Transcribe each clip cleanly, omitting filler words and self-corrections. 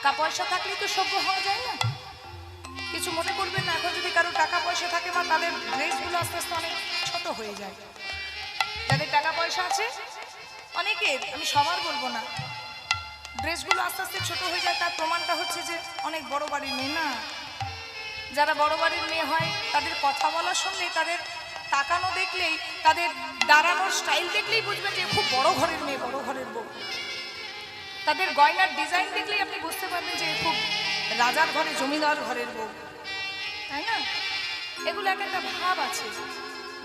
টাকা পয়সা থাকলেই তো সভ্য হওয়া যায় না। কিছু মনে করবেন না, এখন যদি কারো টাকা পয়সা থাকে বা তাদের ড্রেসগুলো আস্তে আস্তে অনেক ছোট হয়ে যায়। যাদের টাকা পয়সা আছে অনেকের, আমি সবার বলবো না, ড্রেসগুলো আস্তে আস্তে ছোট হয়ে যায়। তার প্রমাণটা হচ্ছে যে অনেক বড় বাড়ির মেয়ে না, যারা বড় বাড়ির মেয়ে হয় তাদের কথা বলা শুনলে, তাদের তাকানো দেখলেই, তাদের দাঁড়ানোর স্টাইল দেখলেই বুঝবেন যে খুব বড় ঘরের মেয়ে, বড় ঘরের বউ। তাদের গয়নার ডিজাইন দেখলেই আপনি বুঝতে পারবেন যে খুব রাজার ঘরে, জমিদার ঘরের বউ, তাই না? এগুলো একটা ভাব আছে।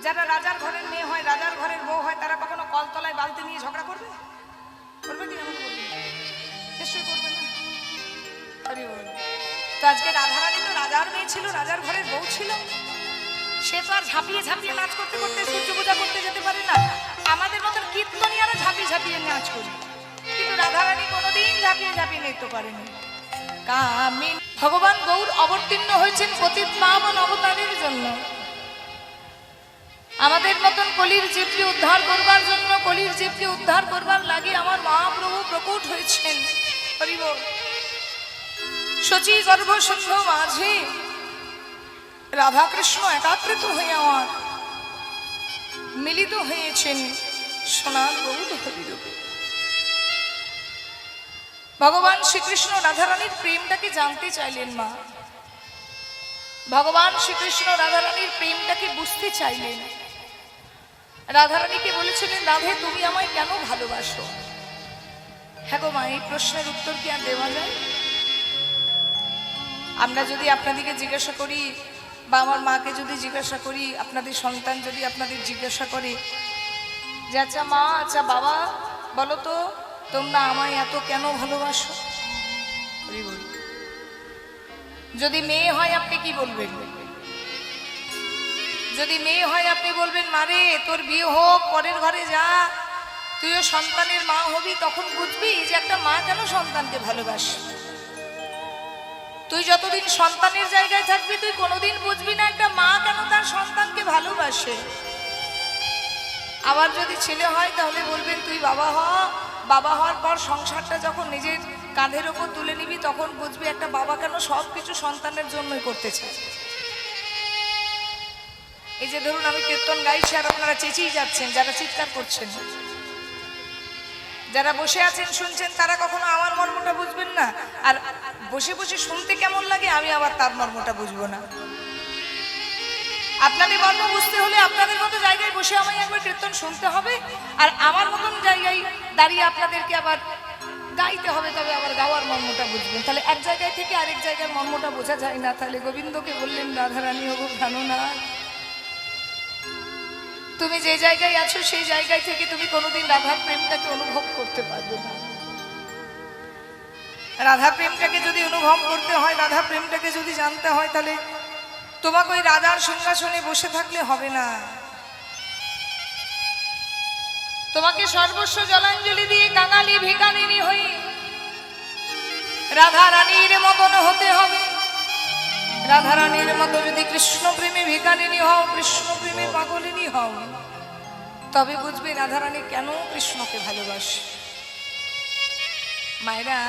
যারা রাজার ঘরের মেয়ে হয়, রাজার ঘরের বউ হয়, তারা কখনো কলতলায় বালতি নিয়ে ঝগড়া করবে? করবে কি? আমাকে বলবে, নিশ্চয়ই করবে না। তো আজকে রাধারানী তো রাজার মেয়ে ছিল, রাজার ঘরের বউ ছিল। সে তো আর ঝাঁপিয়ে ঝাঁপিয়ে নাচ করতে করতে সূর্য পূজা করতে যেতে পারে না। আমাদের মতন কীর্তনিয়ারা ঝাঁপিয়ে ঝাঁপিয়ে নাচ করি, কিন্তু রাধারানী কোনোদিন ঝাঁপিয়ে ঝাঁপিয়ে নৃত্য করেনি। কামিনী ভগবান গৌর অবতীর্ণ হয়েছেন পতিত পাবন অবতারের জন্য, আমাদের মতন কলির জীবকে উদ্ধার করবার জন্য। কলির জীবকে উদ্ধার করবার লাগে আমার মহাপ্রভু প্রকট হয়েছেন। হরি বল। শচী গর্ভ সিন্ধ মাঝে রাধাকৃষ্ণ একাত্রিত হয়ে আমার মিলিত হয়েছেন সোনার গৌর হরিরূপে। ভগবান শ্রীকৃষ্ণ রাধারানীর প্রেমটাকে জানতে চাইলেন মা। ভগবান শ্রীকৃষ্ণ রাধারানীর প্রেমটাকে বুঝতে চাইলেন। রাধারানীকে বলেছিলেন, রাধে তুমি আমায় কেন ভালোবাসো? হ্যাঁ গো মা, এই প্রশ্নের উত্তর কি আর দেওয়া যায়? আমরা যদি আপনাদেরকে জিজ্ঞাসা করি, বা আমার মাকে যদি জিজ্ঞাসা করি, আপনাদের সন্তান যদি আপনাদের জিজ্ঞাসা করে যে আচ্ছা মা, আচ্ছা বাবা, বলো তো তোমরা আমায় এত কেন ভালোবাসো? যদি মেয়ে হয় আপনি কি বলবেন? যদি মেয়ে হয় আপনি বলবেন, মারে তোর বিয়ে হোক, পরের ঘরে যা, তুইও সন্তানের মা হবি, তখন বুঝবি যে একটা মা কেন সন্তানকে ভালোবাসে। তুই যতদিন সন্তানের জায়গায় থাকবি তুই কোনোদিন বুঝবি না একটা মা কেন তার সন্তানকে ভালোবাসে। আবার যদি ছেলে হয় তাহলে বলবেন তুই বাবা হ, বাবা হওয়ার পর সংসারটা যখন নিজের কাঁধের ওপর তুলে নিবি তখন বুঝবি একটা বাবা কেন সব কিছু সন্তানের জন্যই করতে চায়। এই যে ধরুন আমি কীর্তন গাইছি আর আপনারা চেঁচিয়ে যাচ্ছেন, যারা চিৎকার করছেন, যারা বসে আছেন শুনছেন, তারা কখনো আমার মর্মটা বুঝবেন না। আর বসে বসে শুনতে কেমন লাগে আমি আবার তার মর্মটা বুঝবো না। আপনাদের মর্ম বুঝতে হলে আপনাদের মতো জায়গায় বসে আমায় একবার কীর্তন শুনতে হবে, আর আমার মতন জায়গায় দাঁড়িয়ে আপনাদেরকে আবার গাইতে হবে, তবে আবার গাওয়ার মর্মটা বুঝবেন। তাহলে এক জায়গায় থেকে আরেক জায়গায় মর্মটা বোঝা যায় না। তাহলে গোবিন্দকে বললেন, রাধারানী হবো জানো না, তুমি যে জায়গায় আছো সেই জায়গায় থেকে তুমি কোনোদিন রাধার প্রেমটাকে অনুভব করতে পারবে না। রাধা প্রেমটাকে যদি অনুভব করতে হয়, রাধা প্রেমটাকে যদি জানতে হয়, তাহলে তোমাকে ওই রাধার সিংহাসনে বসে থাকলে হবে না। তোমাকে সর্বস্ব জলাঞ্জলি দিয়ে কাঙালি ভিখারিনী হয়ে রাধা রানীর মতন হতে হবে। রাধা রানীর মতো যদি কৃষ্ণ প্রেমে ভিখারিনী হও, কৃষ্ণ প্রেমে পাগলিনী হও, তবে বুঝবে রাধা রানী কেন কৃষ্ণকে ভালোবাসে। মায়েরা,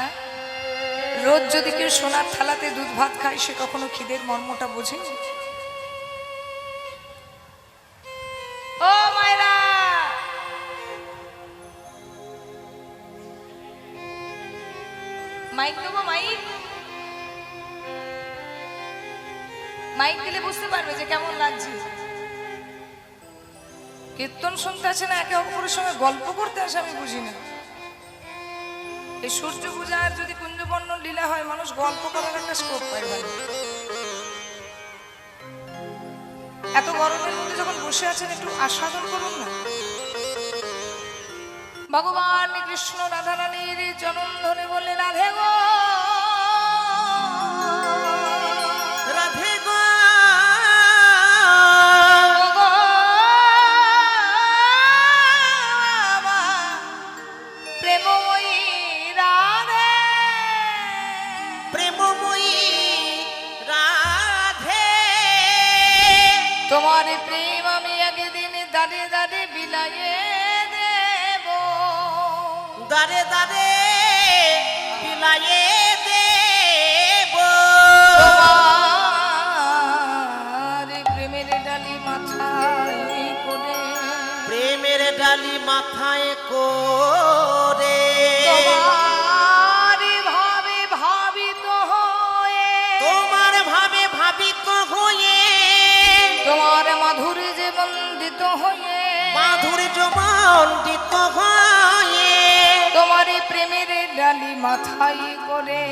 রোজ যদি কেউ সোনার থালাতে দুধ ভাত খায়, সে কখনো খিদের মর্মটা বোঝে? ও মায়েরা, মাইক দেবো? মাইক মাইক দিলে বুঝতে পারবে যে কেমন লাগছে। কীর্তন শুনতে আসে না, একে অপরের সঙ্গে গল্প করতে আসে, আমি বুঝি না। এই সূর্য পূজার যদি কুঞ্জবর্ণ লীলা হয়, মানুষ গল্প করার একটা স্কোপ পায় ভালো। এত গরমের মধ্যে যখন বসে আছেন একটু আস্বাদন করুন না। ভগবান কৃষ্ণ রাধা রানীর চরণ ধরে বললে, রাধে গো, রাধে গো, প্রেমময়ী রাধে, প্রেমময়ী রাধে, তোমার প্রেম আমি একদিন দাঁড়ে দাঁড়ে বিলাইয়ে দেব, দাঁড়ে দাঁড়ে বিলাইয়ে দেব। করে তোমার ভাবে ভাবিত হয়ে তোমার ভাবে ভাবিত হয়ে তোমার মাধুর্য বন্দিত হয়ে মাধুর্য মণ্ডিত হয়ে তোমার প্রেমের ডালি মাথায় করে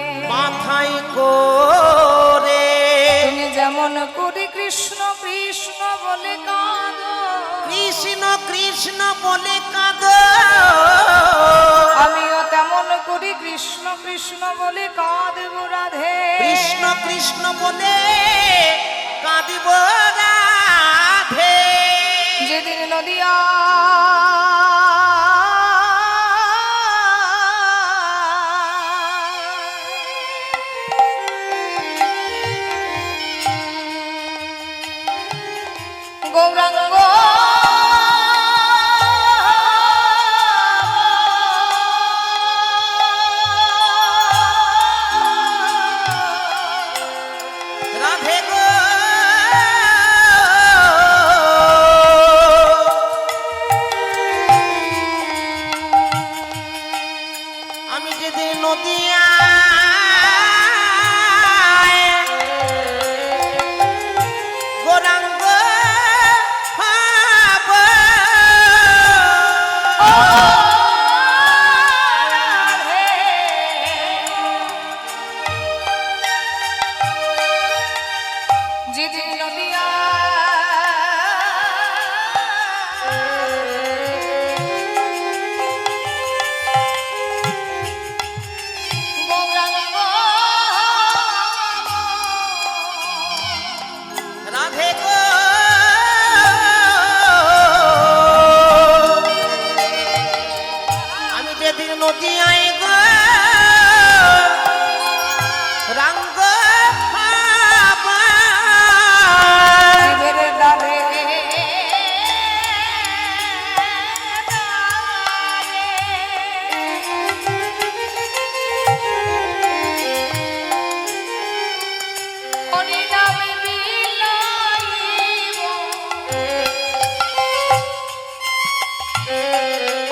তুমি যেমন করি কৃষ্ণ কৃষ্ণ বলে কাঁদো কৃষ্ণ কৃষ্ণ বলে কাঁদ আমিও তেমন করি কৃষ্ণ কৃষ্ণ বলে কাঁদব রাধে কৃষ্ণ কৃষ্ণ বলে কাঁদিব রাধে যেদিন নদিয়া গৌরাঙ্গ রাধে গো আমি যেদিন নদিয়া গৌরাঙ্গ হব যেদিন নদিয়া গৌরাঙ্গ রাধে গো আমি যেদিন নদিয়ায় গো রাঙ্গ হব শিবের দ্বারে হরিনামে বিলাইব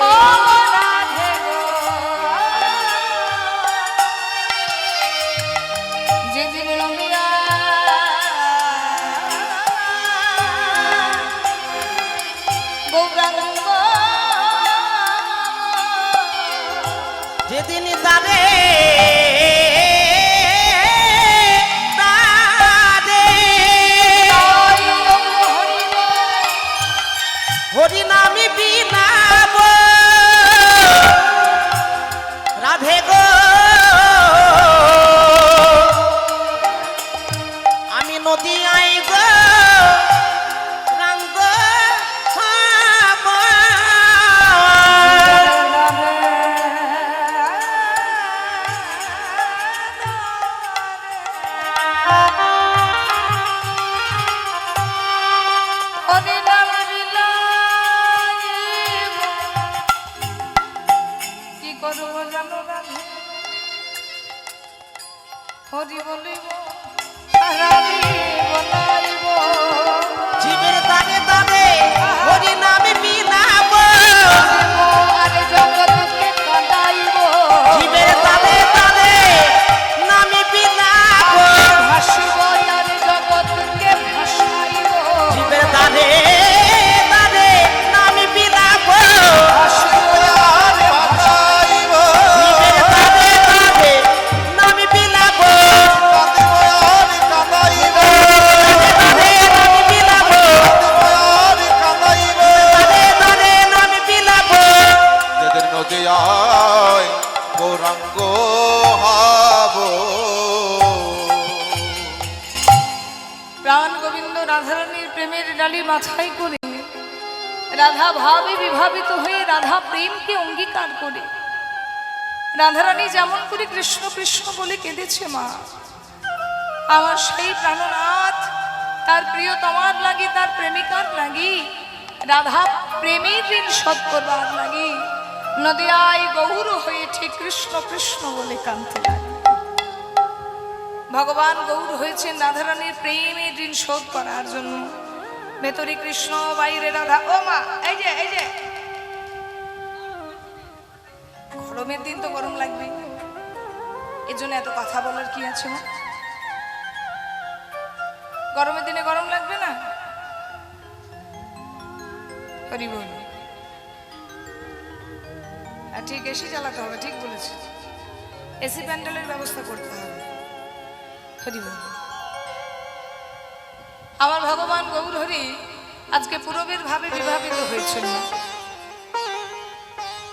ও রাধে গো যেদিন রমিয়া গৌরাঙ্গ যেদিন তারে তারে হরিনামে বিলাব রাধে গো আমি নদিয়ায় গো রাঙ্গ হব কি করবো জানো রাধে হরি বলিব রাধি বলাইব জীবের দানে দানে হরিনামে বিলাব আরে জগৎকে কাঁদাইব জীবের দানে দানে নামে বিলাব ভাসিব আরে জগৎকে ভাসাইব জীবের দানে দানে নামে বিলাব ভাসিব আরে ভাসাইব জীবের দানে দানে নামে বিলাব দানে নামে বিলাব দানে দানে নামে বিলাব যেদিন নদিয়ায় গৌরাঙ্গ হব প্রাণ গোবিন্দ রাধারানীর প্রেমের ডালি মাথায় করে রাধা ভাবে বিভাবিত হয়ে রাধা প্রেমকে অঙ্গীকার করে রাধারানী যেমন করে কৃষ্ণ কৃষ্ণ বলে কেঁদেছে মা আমার সেই প্রাণনাথ তার প্রিয়তমার লাগি তার প্রেমিকার লাগি রাধা প্রেমের ঋণ শোধ করবার লাগি নদিয়ায় গৌর হয়ে ঠিক কৃষ্ণ কৃষ্ণ বলে কাঁদতে লাগে ভগবান গৌর হয়েছেন রাধারানীর প্রেমের ঋণ শোধ করার জন্য ভেতরে কৃষ্ণ বাইরে রাধা ও মা এই যে গরমের দিন তো গরম লাগবে, এর জন্য এত কথা বলার কি আছে মা? গরমের দিনে গরম লাগবে না? হরি বল। আর ঠিক এসি চালাতে হবে, ঠিক বলেছি, এসি প্যান্ডেলের ব্যবস্থা করতে হবে। হরি বল। আমার ভগবান গৌর হরি আজকে পূরবের ভাবে বিভাবিত হয়েছিল।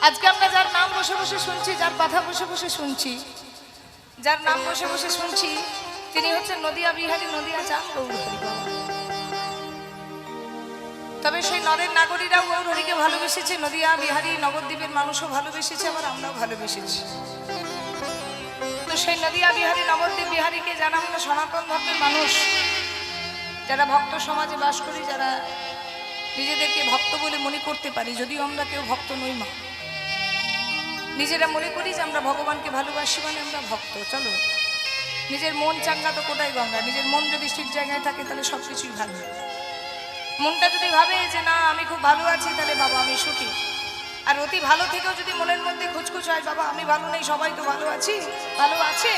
আজকে আমরা যার নাম বসে বসে শুনছি, যার কথা বসে বসে শুনছি, যার নাম বসে বসে শুনছি, তিনি হচ্ছেন নদিয়া বিহারী, নদিয়া চাঁদ গৌর হরি বাবা। তবে সেই নরের নাগরীরাও গৌর হরিকে ভালোবেসেছে, নদিয়া বিহারী নবদ্বীপের মানুষও ভালোবেসেছে, আবার আমরাও ভালোবেসেছি। তো সেই নদিয়া বিহারী নবদ্বীপ বিহারীকে যারা আমরা সনাতন ধর্মের মানুষ, যারা ভক্ত সমাজে বাস করি, যারা নিজেদেরকে ভক্ত বলে মনে করতে পারি, যদিও আমরা কেউ ভক্ত নই মা, নিজেরা মনে করি যে আমরা ভগবানকে ভালোবাসি মানে আমরা ভক্ত। চলো, নিজের মন চাঙ্গা তো কোটাই গঙ্গা। নিজের মন যদি ঠিক জায়গায় থাকে তাহলে সব কিছুই ভালো। মনটা যদি ভাবে যে না আমি খুব ভালো আছি, তাহলে বাবা আমি সুখী। আর অতি ভালো থেকেও যদি মনের মধ্যে খুচখুচ হয় বাবা আমি ভালো নেই, সবাই তো ভালো আছি, ভালো আছে,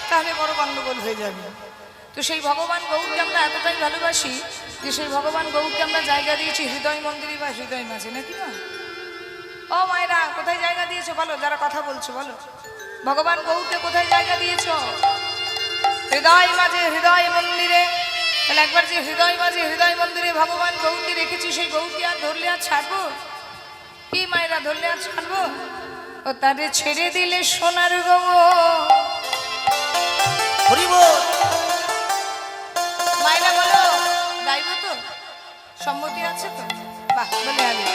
তাহলে বড় গণ্ডগোল হয়ে যাবে। তো সেই ভগবান গৌরকে আমরা এতটাই ভালোবাসি যে সেই ভগবান গৌরকে আমরা জায়গা দিয়েছি হৃদয় মন্দিরে বা হৃদয় মাঝে, নাকি না? ও মায়েরা, কোথায় জায়গা দিয়েছো বলো? যারা কথা বলছো বলো, ভগবান গৌরকে কোথায় জায়গা দিয়েছো? হৃদয় মাঝে, হৃদয় মন্দিরে। তাহলে একবার যে হৃদয় মাঝে, হৃদয় মন্দিরে ভগবান গৌরকে রেখেছি, সেই গৌরকে আর ধরলে আর ছাড়বো? কি মায়েরা, ধরলে আর ছাড়বো? ও তাদের ছেড়ে দিলে সোনার গো। মায়েরা বলো, গাইবো তো? সম্মতি আছে তো? বাহ, বলে আগে।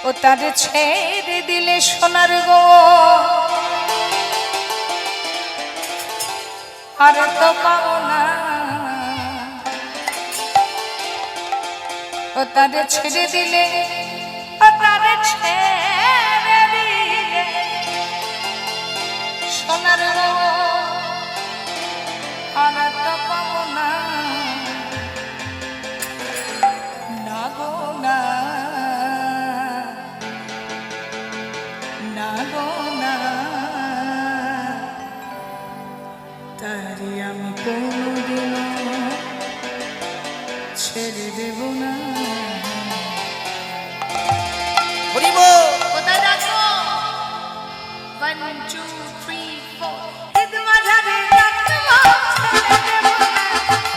ও তাদের ছেড়ে দিলে সোনার গো, আর তো পাবো না। ও তাদের ছেড়ে দিলে, ও তাদের ছেড়ে দিলে সোনার গো, আর তো পাবো না। না গো না, না গো না, তারি আমি কোনদিনও ছেড়ে দেব না। কোথায় যাচ্ছো? 1 2 3 4 ঈদ মাঝারে রাখবো, ছেড়ে দেব না।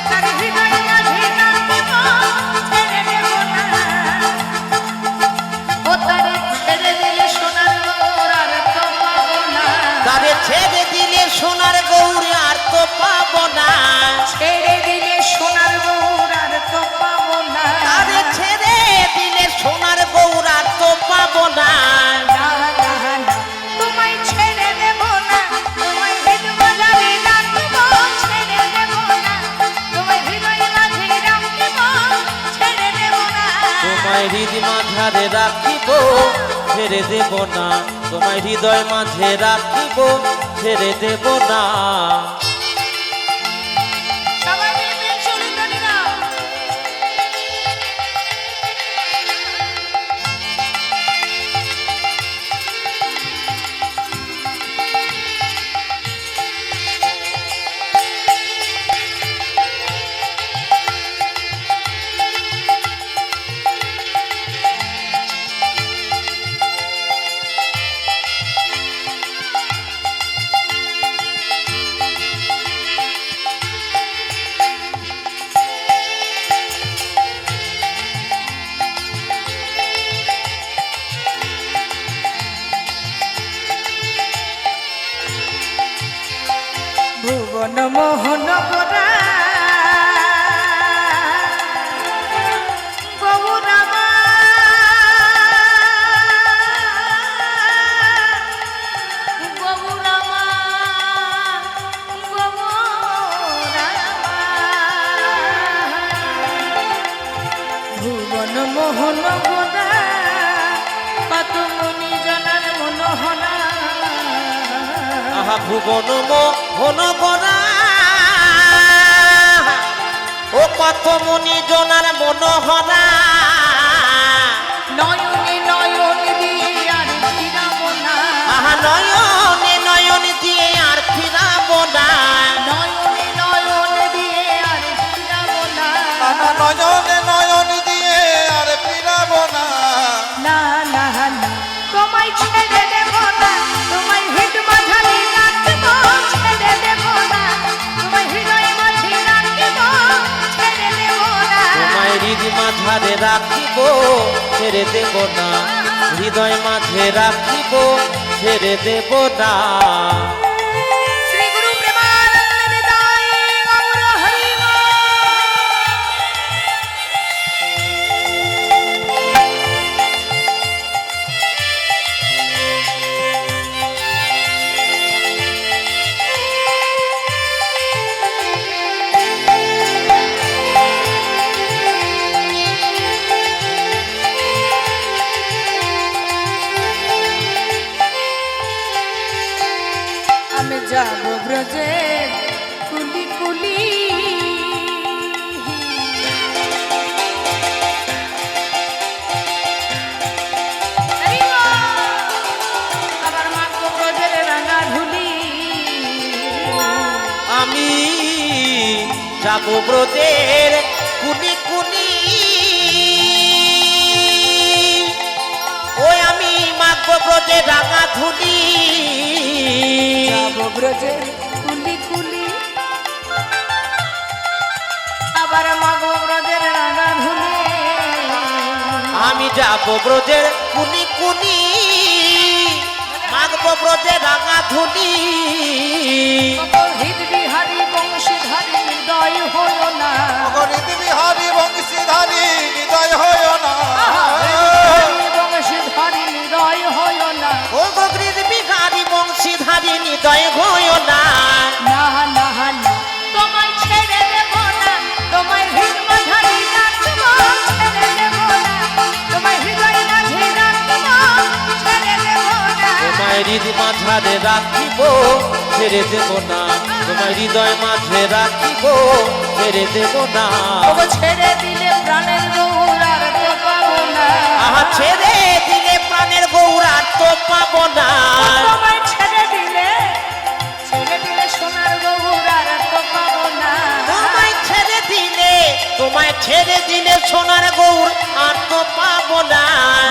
তার হৃদয় মাঝে রাখবো, ছেড়ে দেব না। ও তারে ছেড়ে দিলে সোনার গৌর, আর তো পাবো না। তারে ছেড়ে দিলে সোনার গৌর আর তো পাবো না। ছেড়ে দিলে সোনার গৌর, আর তো পাবো না। তারে ছেড়ে দিলে সোনার গৌর আর তো পাবো না। না, না, না, তোমায় ছেড়ে দেব না। তোমায় হৃদ মাঝারে রাখবো, ছেড়ে দেব না। তোমায় হৃদয় মাঝে রাখবো, ছেড়ে দেব না। তোমায় হৃদ মাঝারে রাখিব, ছেড়ে দেব না। তোমায় হৃদয় মাঝে রাখিব, ছেড়ে দেব না। সবাই মিলে প্রেম সঙ্গীত গাও। ভুবন মোহন গোরা গৌরামা, গৌরামা, গৌরামা। ভুবন মোহন গোরা কত মুনি জনার মনোহরা। আহা ভুবন মোহন গোরা, ও কত মুনি জনার মনোহরা। নয়নে নয়ন দিয়ে আর ফিরাবো না। নয়নে নয়ন দিয়ে আর ফিরাবো না নয়নে নয়ন দিয়ে আর ফিরাবো না নয়নে নয়ন দিয়ে আর ফিরাবো না না না না তোমায় ছেড়ে দেব না তোমায় হৃদ মাঝারে রাখব ছেড়ে দেব না তোমায় হৃদয় মাঝে রাখব ছেড়ে দেব না তোমায় হৃদ মাঝারে রাখিব ছেড়ে দেব না হৃদয় মাঝে রাখিব ছেড়ে দেব না শ্রী গুরু প্রেমানন্দ নিতাই গৌর হরি বল। আমি যাব ব্রজে কুলি কুলি আবার মাগো ব্রজের রাঙা ধুলি আমি যাব ব্রজের কুনি কুনি ওই আমি মাগব ব্রজের রাঙা ধুলি যাব ব্রজের কুলি কুলি আবার মাগো ব্রজের রাঙা ধুলি আমি যাব ব্রজের কুনি কুনি মাগব ব্রজের রাঙা ধুলি হৃদ বিহারী বংশীধারী হৃদয় হলো না গরিব বিহারী বংশীধারী হৃদয় হয় না বংশীধারী হৃদয় হলো না ও গগরিদ বিহারী বংশীধারী হৃদয় হয় না না না না তোমায় ছেড়ে দেব না তোমায় হৃদ মাঝারি রাখব ছেড়ে দেব না তোমায় হৃদয় মাঝে রাখব ছেড়ে দেব না তোমায় হৃদ মাঝারে রাখিব ছেড়ে দেব না তোমায় হৃদয় মাঝে রাখিব ছেড়ে দেব না ওগো ছেড়ে দিলে প্রাণের গৌর আর তো পাবো না আহা ছেড়ে দিলে প্রাণের গৌর আর তো পাবো না তোমায় ছেড়ে দিলে সোনার গৌর আর তো পাবো না তোমায় ছেড়ে দিলে সোনার গৌর আর তো পাবো না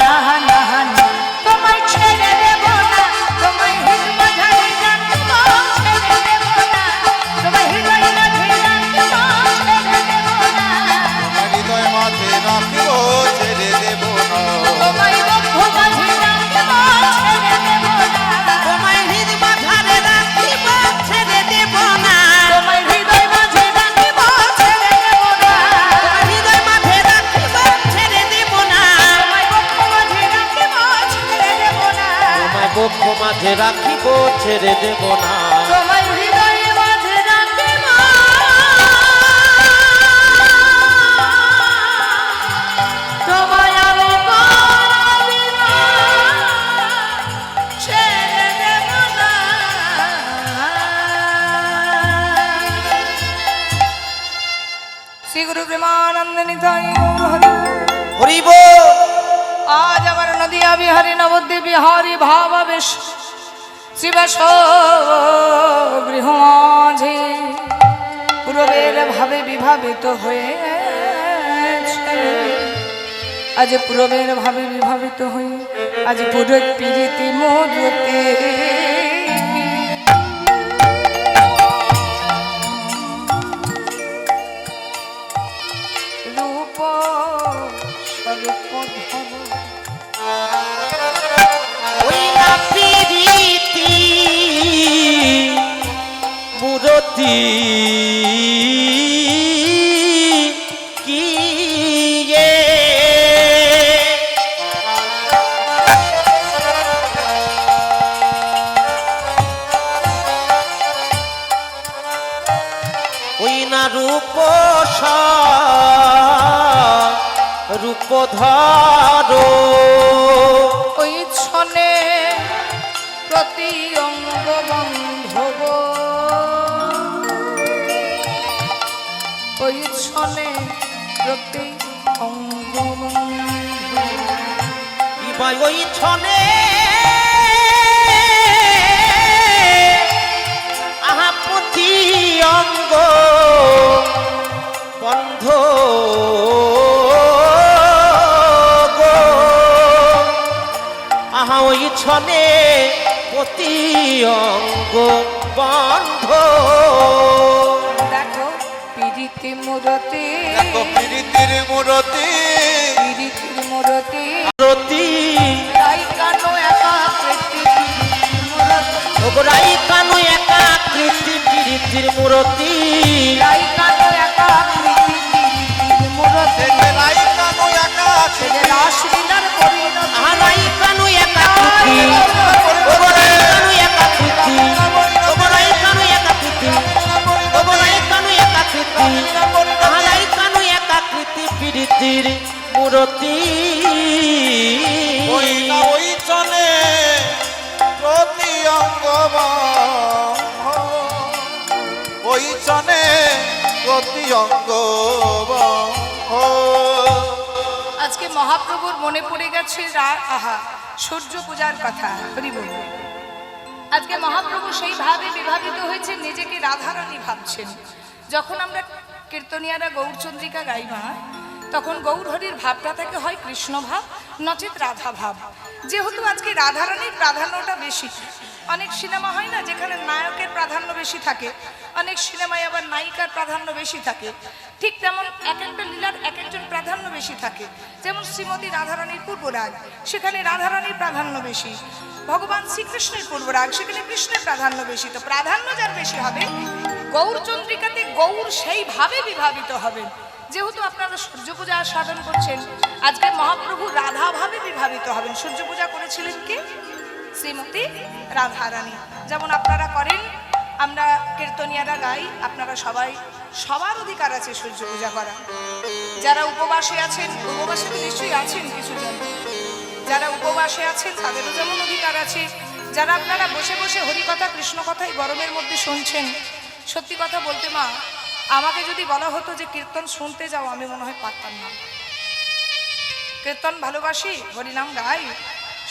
না না না তোমায় ছেড়ে দেব না তোমায় হৃদ মাঝারে রাখব ছেড়ে দেব না তোমায় হৃদয় মাঝে রাখব ছেড়ে দেব না হৃদয় মাঝে রাখিব ছেড়ে দেব না তোমায় বক্ষ মাঝে রাখব ছেড়ে দেব না তোমায় হৃদ মাঝারে রাখিব ছেড়ে দেব না তোমায় হৃদয় মাঝে রাখব ছেড়ে দেব না তোমায় হৃদয় মাঝে রাখিব ছেড়ে দেব না তোমায় বক্ষ মাঝে রাখব ছেড়ে দেব না তোমায় বক্ষ মাঝে রাখিব ছেড়ে দেব না তোমায় হৃদয় মাঝে রাখব তোমায় আমি পারবি না ছেড়ে দেব না শ্রী গুরু প্রেমানন্দ নিতাই গৌর হরি হরিব আজ আমার নদিয়া বিহারী নবদ্বীপ বিহারী ভাবাবেশ শিবাস গৃহ মাঝে পূর্বের ভাবে বিভাবিত হয়েছে আজ পূর্বের ভাবে বিভাবিত হয়ে আজ পুরো প্রীতি মধুতে রূপ স্বরূপ ধর ওই না প্রীতি মূরতি কি এ ওই না রূপ রূপ ধরো ওই ছনে প্রতি অঙ্গ বন্ধব ওই ছনে প্রতি অঙ্গ বন্ধব ইবাই ওই ছনে ছনে প্রতি অঙ্গ বন্ধ। দেখো পিরিতি মুরতি, দেখো প্রীতির মূরতি, পিরিতির মুরতি, রতি রাই কানো একাকৃতি মুরতি, ওগরাই কানু একাকৃতি প্রীতির মূরতি। রাই কানো একাকৃতি পিরিতির মুরতি, লাই কানু একা সেজে রাসলীলার পরিণতি, আহারাই কানু একাকৃতি, ওগরাই কানু একাকৃতি, ওগরাই কানু একাকৃতি, ওগরাই কানু একাকৃতি, আহারাই কানু একাকৃতি প্রীতির মূরতি। ওই না ওই চলে প্রতি অঙ্গ বন্ধ, ওই চলে প্রতি অঙ্গ বন্ধ। আজকে মহাপ্রভুর মনে পড়ে গেছে আহা সূর্য পূজার কথা। হরি বল। আজকে মহাপ্রভু সেইভাবে বিভাবিত হয়েছে, নিজেকে রাধারানী ভাবছেন। যখন আমরা কীর্তনিয়ারা গৌরচন্দ্রিকা গাইবা, তখন গৌর হরির ভাবটা থেকে হয় কৃষ্ণ ভাব, নচেত রাধা ভাব। যেহেতু আজকে রাধারানীর প্রাধান্যটা বেশি, অনেক সিনেমা হয় না যেখানে নায়কের প্রাধান্য বেশি থাকে, অনেক সিনেমায় আবার নায়িকার প্রাধান্য বেশি থাকে, ঠিক তেমন এক একটা লীলার এক একজন প্রাধান্য বেশি থাকে। যেমন শ্রীমতী রাধারানীর পূর্বরাগ, সেখানে রাধারানীর প্রাধান্য বেশি। ভগবান শ্রীকৃষ্ণের পূর্বরাগ, সেখানে কৃষ্ণের প্রাধান্য বেশি। তো প্রাধান্য যার বেশি হবে, গৌরচন্দ্রিকাতে গৌর সেইভাবে বিভাবিত হবেন। যেহেতু আপনারা সূর্য পূজা সাধন করছেন, আজকে মহাপ্রভু রাধা ভাবে বিভাবিত হবেন। সূর্য পূজা করেছিলেন কি? শ্রীমতী রাধারানী। যেমন আপনারা করেন, আমরা কীর্তনিয়ারা গাই, আপনারা সবাই, সবার অধিকার আছে সূর্য পূজা করা। যারা উপবাসে আছেন, উপবাসে তো নিশ্চয়ই আছেন কিছুজন, যারা উপবাসে আছেন তাদেরও যেমন অধিকার আছে। যারা আপনারা বসে বসে হরিকথা কৃষ্ণ কথাই গরমের মধ্যে শুনছেন, সত্যি কথা বলতে মা, আমাকে যদি বলা হতো যে কীর্তন শুনতে যাও, আমি মনে হয় পারতাম না। কীর্তন ভালোবাসি, হরিনাম গাই,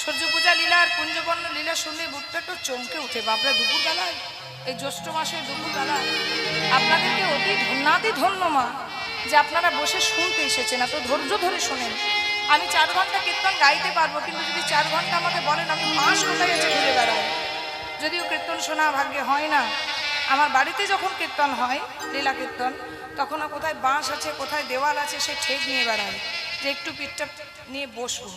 সূর্য পূজা লীলা আর কুঞ্জবর্ণ লীলা শুনলে বুকটা একটু চমকে উঠে। বাপরা দুপুরবেলায়, এই জ্যৈষ্ঠ মাসের দুপুরবেলা, আপনাদেরকে অতি ধন্যাতি ধন্য মা যে আপনারা বসে শুনতে এসেছেন, এত ধৈর্য ধরে শোনেন। আমি 4 ঘন্টা কীর্তন গাইতে পারবো, কিন্তু যদি 4 ঘন্টা আমাকে বলেন, আমি মাস কোথায় গেছে ঘুরে বেড়াই। যদিও কীর্তন শোনা ভাগ্যে হয় না। আমার বাড়িতে যখন কীর্তন হয়, লীলা কীর্তন, তখন কোথায় বাঁশ আছে, কোথায় দেওয়াল আছে, সে ঠেক নিয়ে বেড়ায় যে একটু পিঠটা নিয়ে বসবো।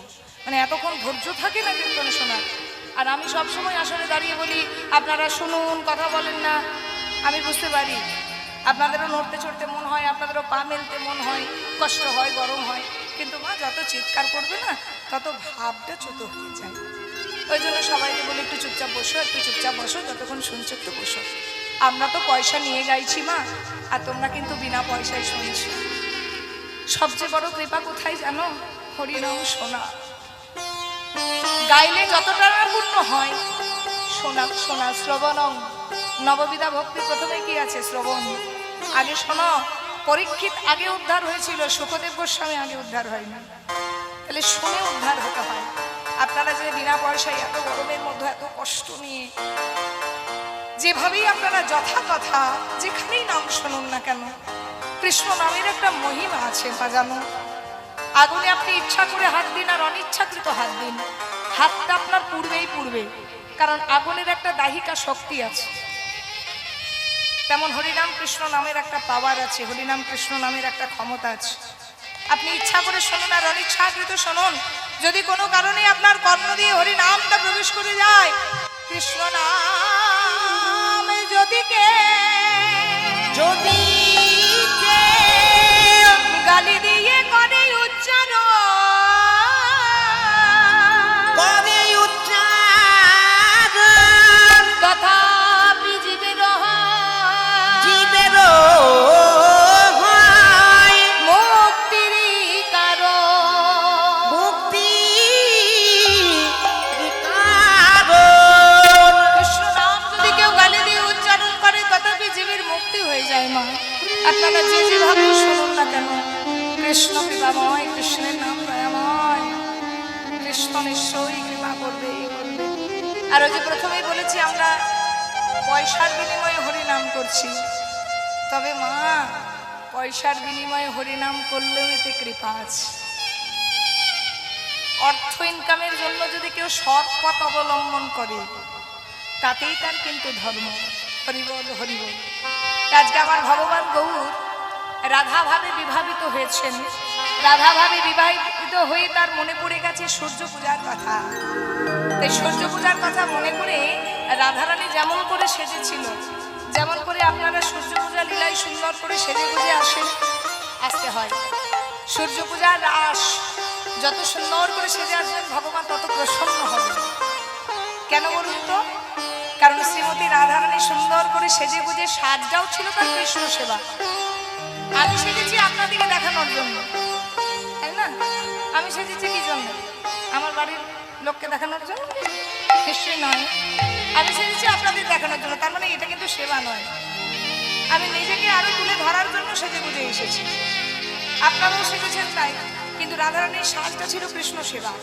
মানে এতক্ষণ ধৈর্য থাকে না কীর্তন শোনার। আর আমি সবসময় আসলে দাঁড়িয়ে বলি, আপনারা শুনুন, কথা বলেন না। আমি বুঝতে পারি আপনাদেরও নড়তে চড়তে মন হয়, আপনাদেরও পা মেলতে মন হয়, কষ্ট হয়, গরম হয়, কিন্তু মা যত চিৎকার করবে না, তত ভাবটা ছোট হয়ে যায়। ওই জন্য সবাইকে বলি একটু চুপচাপ বসো, একটু চুপচাপ বসো, যতক্ষণ শুনছো একটু বসো। আমরা তো পয়সা নিয়ে গাইছি মা, আর তোমরা কিন্তু বিনা পয়সায় শুনছো। সবচেয়ে বড় কৃপা কোথায় জানো? হরিনাম শোনা। গাইলে যতটা না পূর্ণ হয়, শোনা শোনা শ্রবণং। নববিধা ভক্তি প্রথমে কি আছে? শ্রবণ। আগে শোনো। পরীক্ষিত আগে উদ্ধার হয়েছিল, সুখদেব গোস্বামী আগে উদ্ধার হয়নি। তাহলে শুনে উদ্ধার হতে হয়। আপনারা যে বিনা পয়সায় এত গরমের মধ্যে এত কষ্ট নিয়ে যেভাবেই আপনারা যথাকথা যেখানেই নাম শুনুন না কেন, কৃষ্ণ নামের একটা মহিমা আছে বাজানো। আগুনে আপনি ইচ্ছা করে হাত দিন আর অনিচ্ছাকৃত হাত দিন, হাতটা আপনার পূর্বেই পূর্বে, কারণ আগুনের একটা দাহিকা শক্তি আছে। তেমন হরিনাম কৃষ্ণ নামের একটা পাওয়ার আছে, হরিনাম কৃষ্ণ নামের একটা ক্ষমতা আছে। আপনি ইচ্ছা করে শুনুন আর অনিচ্ছাকৃত শুনুন, যদি কোনো কারণে আপনার কর্ণ দিয়ে হরিনামটা প্রবেশ করে যায়, কৃষ্ণ নাম যদি গালি দিয়ে করে উচ্চারণ, তথাপি জীবের মুক্তির কারণ। কৃষ্ণ নাম যদি কেউ গালি দিয়ে উচ্চারণ করে, তথাপি জীবের মুক্তি হয়ে যায় মা। আপনারা যে যেভাবে শুনুন না কেন, কৃষ্ণ কৃপাময়, কৃষ্ণের নাম দয়াময়, কৃষ্ণ নিশ্চয়ই কৃপা করবে। আর ওই যে প্রথমেই বলেছি, আমরা পয়সার বিনিময়ে হরিনাম করছি, তবে মা পয়সার বিনিময়ে হরিনাম করলেও এতে কৃপা আছে। অর্থ ইনকামের জন্য যদি কেউ সৎ পথ অবলম্বন করে তাতেই তার কিন্তু ধর্ম। হরিবল হরিবল। আজকে আমার ভগবান গৌর রাধাভাবে বিভাবিত হয়েছেন। রাধাভাবে বিবাহিত হয়ে তার মনে পড়ে গেছে সূর্য পূজার কথা। তাই সূর্য পূজার কথা মনে করে রাধারানী যেমন করে সেজেছিল, যেমন করে আপনারা সূর্য পূজা লীলায় সুন্দর করে সেজে গুজে আসেন, আসতে হয়। সূর্য পূজার রাস যত সুন্দর করে সেজে আসবেন ভগবান তত প্রসন্ন হবে। কেন বলুন তো? কারণ শ্রীমতী রাধারানী সুন্দর করে সেজে গুজে সাজটাও ছিল তার কৃষ্ণ সেবা। আমি সেজেছি আপনাদেরকে দেখানোর জন্য, তাই না? আমি সেজেছি কি জন্য? আমার বাড়ির লোককে দেখানোর জন্য? নিশ্চয়ই নয়। আমি সেজেছি আপনাদের দেখানোর জন্য। তার মানে এটা কিন্তু সেবা নয়। আমি নিজেকে আরো তুলে ধরার জন্য সেজে গুজে এসেছি। আপনারাও সেজেছেন তাই, কিন্তু রাধারানীর সাজটা ছিল কৃষ্ণ সেবা।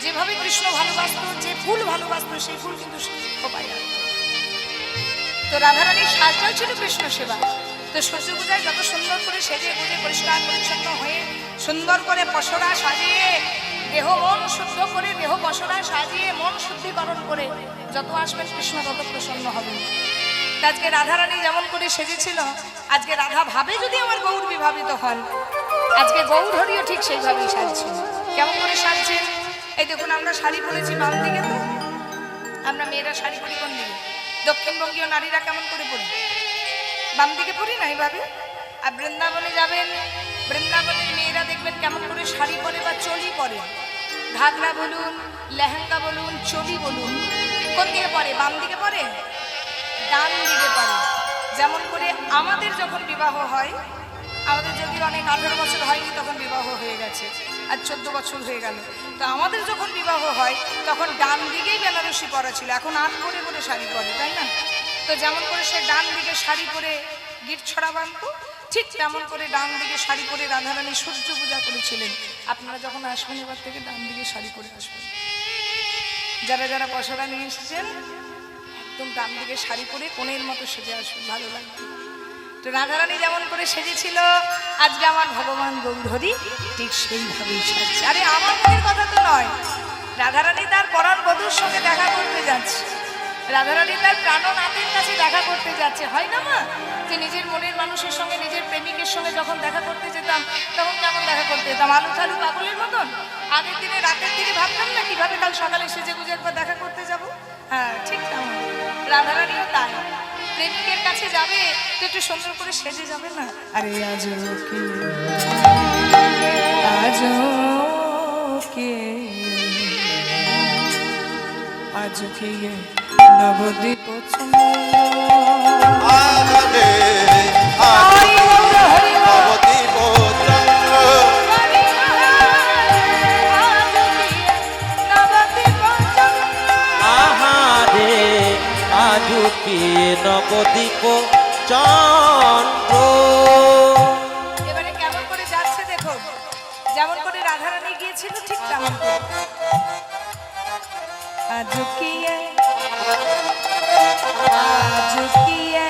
যেভাবে কৃষ্ণ ভালোবাসত, যে ফুল ভালোবাসত, সেই ফুল কিন্তু খোপায় রাখত। তো রাধারানীর সাজটাও ছিল কৃষ্ণ সেবা। তো সূর্য পূজায় যত সুন্দর করে সেজে গুজে পরিষ্কার পরিচ্ছন্ন হয়ে সুন্দর করে পসরা সাজিয়ে দেহ মন শুদ্ধ করে, দেহ পসরা সাজিয়ে মন শুদ্ধিকরণ করে যত আসবেন কৃষ্ণ তত প্রসন্ন হবেন। আজকে রাধারানী যেমন করে সেজেছিল, আজকে রাধা ভাবে যদি আমার গৌর বিভাবিত হন, আজকে গৌর হরিও ঠিক সেইভাবেই সাজছে। কেমন করে সাজছে? এই দেখুন, আমরা শাড়ি পরেছি বাম দিকে, তো আমরা মেয়েরা শাড়ি পরি কোন দিকে? দক্ষিণবঙ্গীয় নারীরা কেমন করে পরি? বাম দিকে পরি না এইভাবে। আর বৃন্দাবনে যাবেন, বৃন্দাবনের মেয়েরা দেখবেন কেমন করে শাড়ি পরে বা চলি পরে। ঘাগরা বলুন, লেহেঙ্গা বলুন, চলি বলুন, কোন দিকে পরে? বাম দিকে পরে, ডান দিকে পরে। যেমন করে আমাদের যখন বিবাহ হয়, আমাদের যদি অনেক 18 বছর হয়নি তখন বিবাহ হয়ে গেছে, আর 14 বছর হয়ে গেল। তো আমাদের যখন বিবাহ হয় তখন ডান দিকেই বেনারসি পরা ছিল, এখন 8 করে করে শাড়ি পরে, তাই না? তো যেমন করে সে ডান দিকে শাড়ি পরে গিট ছড়া বাঁধত, ঠিক তেমন করে ডান দিকে শাড়ি পরে রাধারানী সূর্য পূজা করেছিলেন। আপনারা যখন আসবেন এবার থেকে ডান দিকে শাড়ি পরে আসবেন। যারা যারা পসরা নিয়ে এসেছেন একদম ডান দিকে শাড়ি পরে কোণের মতো সেজে আসবেন, ভালো লাগবে। তো রাধারানী যেমন করে সেজেছিল, আজকে আমার ভগবান গৌর হরি ঠিক সেইভাবেই সাজছে। আরে আমার মনের কথা তো নয়, রাধারানী তার পরাণ বধূর সঙ্গে দেখা করতে যাচ্ছে, রাধারানী তার প্রাণনাথের কাছে দেখা করতে যাচ্ছে। হয় না মা, যে নিজের মনের মানুষের সঙ্গে, নিজের প্রেমিকের সঙ্গে যখন দেখা করতে যেতাম তখন কেমন দেখা করতে যেতাম? আলু থালু পাগলের মতন। আগের দিনে রাতের দিকে ভাবতাম না কিভাবে কাল সকালে সেজে গুজে একবার দেখা করতে যাব। হ্যাঁ, ঠিক তেমন রাধারানীও তাই। প্রেমিকের কাছে যাবে তো একটু সুন্দর করে সেজে যাবে না? আরে আজও কে, আজও কে, আজও কে নবদ্বীপ আরে নবদ্বীপ চন্দ্র আহারে আজুকি নবদ্বীপ চন্দ্র। এবারে কেমন করে যাচ্ছে দেখো, যেমন করে রাধারানী গিয়েছিল ঠিক তেমন করে। আজুকিয়ে আজুকিয়ে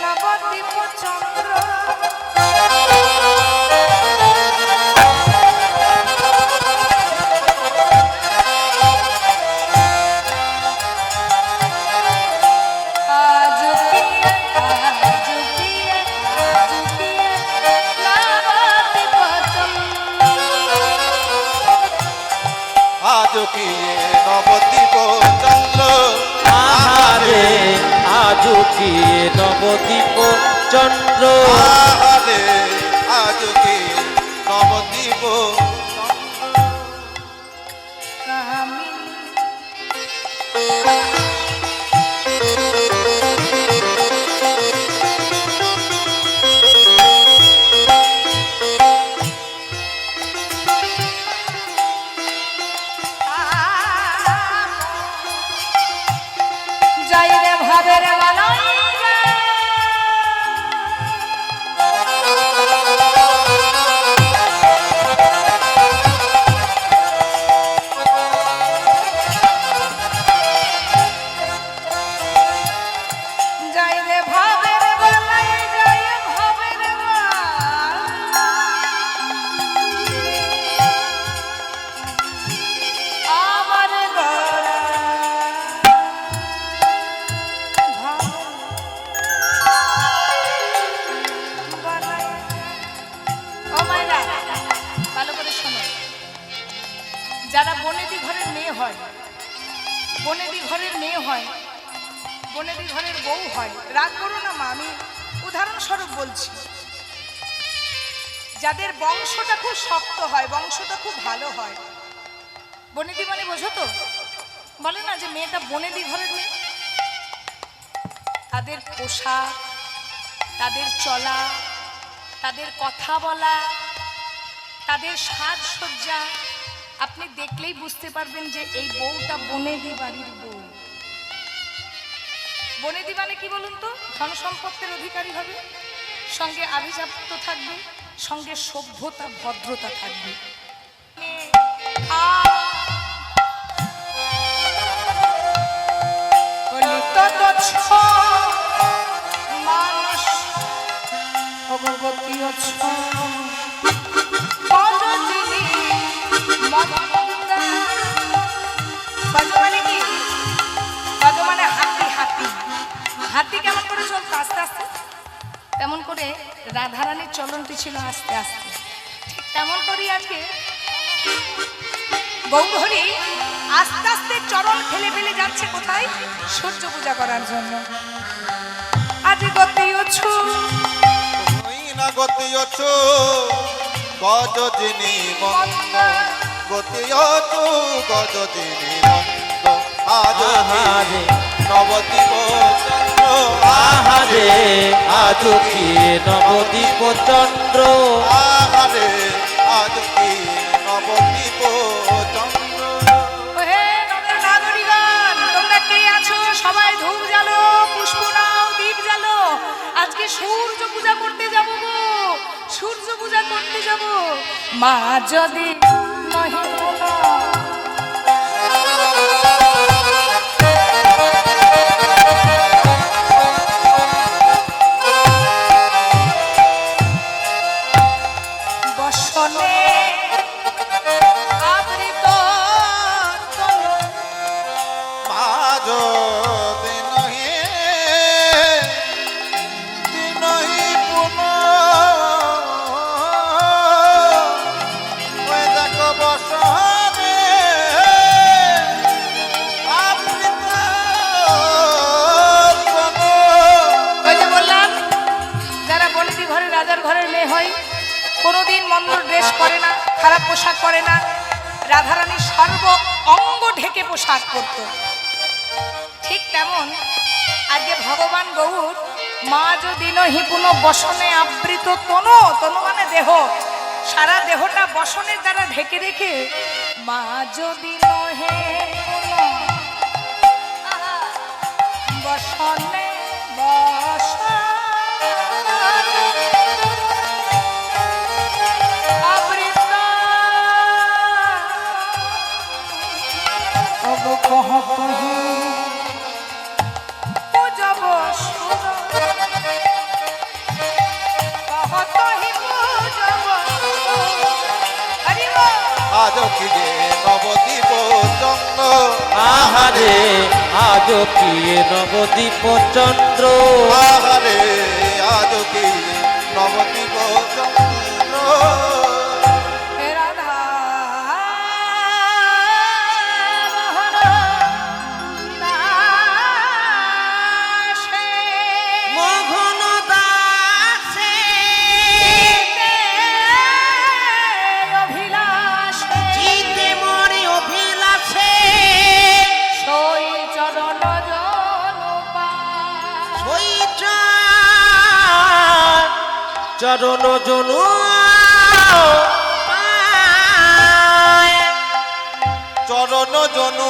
নবদ্বীপ চন্দ্র। আজকি নবদ্বীপ চন্দ্র আহারে আজুকি নবদ্বীপ চন্দ্র। আরে আজকি নবদ্বীপ যাইরে ভাবের মালাই বনেদি ঘরের মেয়ে হয়, বনেদি ঘরের বউ হয়, রাগ করো না মা, আমি উদাহরণস্বরূপ বলছি। যাদের বংশটা খুব শক্ত হয়, বংশটা খুব ভালো হয়, বনেদি মানে বোঝো তো, বলে না যে মেয়েটা বনেদি ঘরের মেয়ে, তাদের পোশাক, তাদের চলা, তাদের কথা বলা, তাদের সাজসজ্জা আপনি দেখলেই বুঝতে পারবেন যে এই বউটা বনেদি বাড়ির বউ। বনেদি মানে কি বলুন তো? ধন সম্পত্তির অধিকারী হবে, সঙ্গে আভিজাত্য থাকবে, সঙ্গে সভ্যতা ভদ্রতা থাকবে। মানুষ অবগতি মানে কি? মানে হাতি, হাতি হাতি কেমন করে চলতো আস্তে আস্তে, তেমন করে রাধারানীর চলনটি ছিল আস্তে আস্তে। ঠিক তেমন করেই আজকে গৌরহরি আস্তে আস্তে চরণ ফেলে ফেলে যাচ্ছে কোথায়? সূর্য পূজা করার জন্য। আজ গতি অছু তুই না গতি অছু গজজিনী মন্দ, গতি অছু গজজিনী মন্দ। আজ আহারে নবদ্বীপ চন্দ্র, আহারে আজ কি নবদ্বীপ চন্দ্র, আহারে আজ কি নবদ্বীপ চন্দ্র। হে নগর নাগরিকগণ, তোমরা কে আছো? সবাই ধূপ জ্বালো, পুষ্প নাও, দীপ জ্বালো। আজকে সূর্য পূজা করতে যাব গো, সূর্য পূজা করতে যাব। মা যদি নহে বসনে আবৃত তনু, মাঝ দিনহি দিনহি পুন ওই দেখো বসনে আবৃত তনু। ওই যে বললাম যারা বনেদি ঘরের রাজার ঘরের মেয়ে হয়, কোনোদিন মন্দ ড্রেস করে না, খারাপ পোশাক পরে না। রাধারানী সর্ব অঙ্গ ঢেকে পোশাক পরত। ঠিক তেমন আজকে ভগবান গৌর মা যদি নহি পুনঃ বসনে আবৃত তনু, তনু মানে দেহ, সারা দেহটা বসনের দ্বারা ঢেকে রেখে মা যদি নহে পুনঃ বসনে বসনে আজ কি যে নবদ্বীপ চন্দ্র, আহারে আজ কি নবদ্বীপ চন্দ্র, আহারে আজ কি নবদ্বীপ চন্দ্র। রাধা মোহন দাসে জিতে মরে অভিলাষে, সই চরণ চরণ জনু চরণ জনু